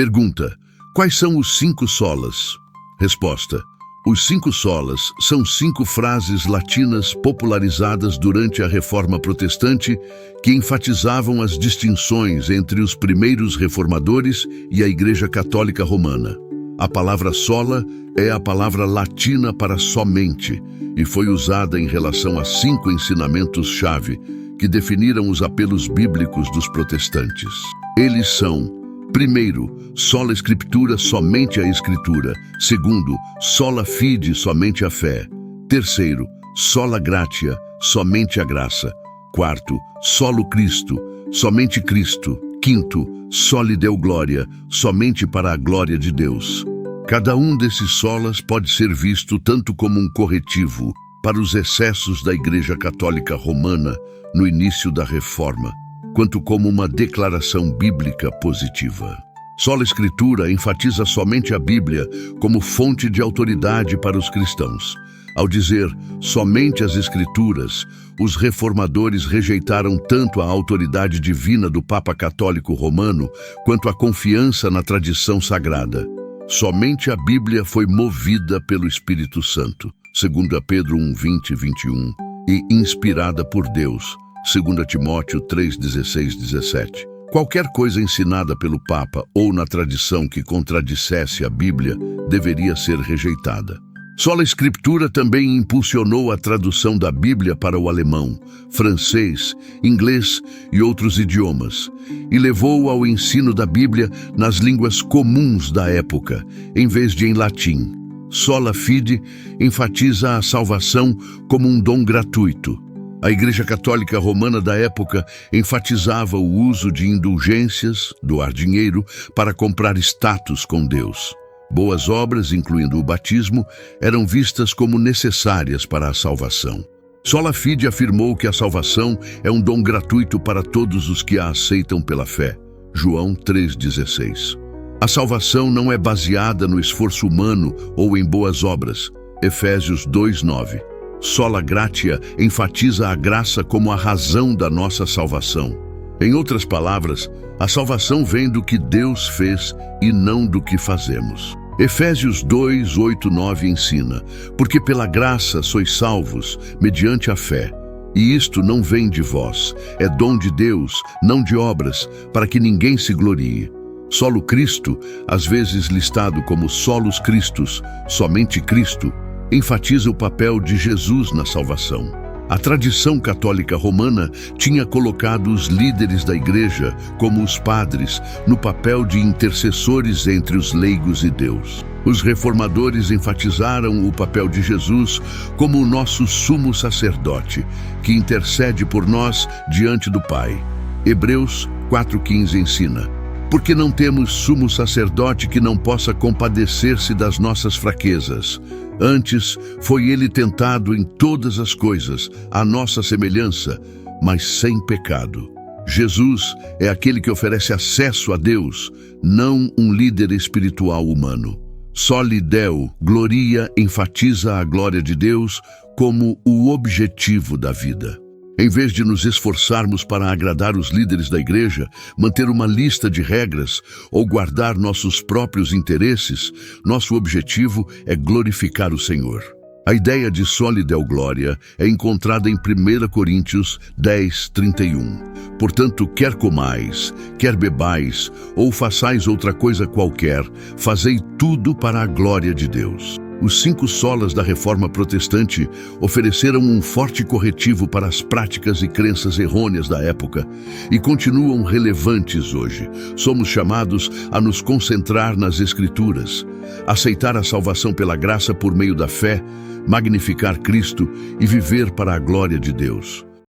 Pergunta: quais são os 5 solas? Resposta: os 5 solas são 5 frases latinas popularizadas durante a Reforma Protestante que enfatizavam as distinções entre os primeiros reformadores e a Igreja Católica Romana. A palavra sola é a palavra latina para somente e foi usada em relação a 5 ensinamentos-chave que definiram os apelos bíblicos dos protestantes. Eles são: primeiro, sola Escritura, somente a Escritura. Segundo, sola fide, somente a fé. Terceiro, sola gratia, somente a graça. Quarto, solo Cristo, somente Cristo. Quinto, soli Deo glória, somente para a glória de Deus. Cada um desses solas pode ser visto tanto como um corretivo para os excessos da Igreja Católica Romana no início da Reforma, quanto como uma declaração bíblica positiva. Sola Escritura enfatiza somente a Bíblia como fonte de autoridade para os cristãos. Ao dizer somente as Escrituras, os reformadores rejeitaram tanto a autoridade divina do Papa Católico Romano quanto a confiança na tradição sagrada. Somente a Bíblia foi movida pelo Espírito Santo, 2 Pedro 1, 20 e 21, e inspirada por Deus, 2 Timóteo 3, 16 e 17. Qualquer coisa ensinada pelo Papa ou na tradição que contradissesse a Bíblia deveria ser rejeitada. Sola Escritura também impulsionou a tradução da Bíblia para o alemão, francês, inglês e outros idiomas, e levou ao ensino da Bíblia nas línguas comuns da época, em vez de em latim. Sola fide enfatiza a salvação como um dom gratuito. A Igreja Católica Romana da época enfatizava o uso de indulgências, doar dinheiro, para comprar status com Deus. Boas obras, incluindo o batismo, eram vistas como necessárias para a salvação. Sola fide afirmou que a salvação é um dom gratuito para todos os que a aceitam pela fé. João 3,16. A salvação não é baseada no esforço humano ou em boas obras. Efésios 2,9. Sola gratia enfatiza a graça como a razão da nossa salvação. Em outras palavras, a salvação vem do que Deus fez e não do que fazemos. Efésios 2, 8, 9 ensina: porque pela graça sois salvos, mediante a fé. E isto não vem de vós, é dom de Deus, não de obras, para que ninguém se glorie. Solo Cristo, às vezes listado como solos Christus, somente Cristo, enfatiza o papel de Jesus na salvação. A tradição católica romana tinha colocado os líderes da igreja, como os padres, no papel de intercessores entre os leigos e Deus. Os reformadores enfatizaram o papel de Jesus como o nosso sumo sacerdote, que intercede por nós diante do Pai. Hebreus 4,15 ensina: porque não temos sumo sacerdote que não possa compadecer-se das nossas fraquezas. Antes, foi ele tentado em todas as coisas, à nossa semelhança, mas sem pecado. Jesus é aquele que oferece acesso a Deus, não um líder espiritual humano. Soli Deo gloria enfatiza a glória de Deus como o objetivo da vida. Em vez de nos esforçarmos para agradar os líderes da igreja, manter uma lista de regras ou guardar nossos próprios interesses, nosso objetivo é glorificar o Senhor. A ideia de soli Deo glória é encontrada em 1 Coríntios 10, 31. Portanto, quer comais, quer bebais, ou façais outra coisa qualquer, fazei tudo para a glória de Deus. Os 5 solas da Reforma Protestante ofereceram um forte corretivo para as práticas e crenças errôneas da época e continuam relevantes hoje. Somos chamados a nos concentrar nas Escrituras, aceitar a salvação pela graça por meio da fé, magnificar Cristo e viver para a glória de Deus.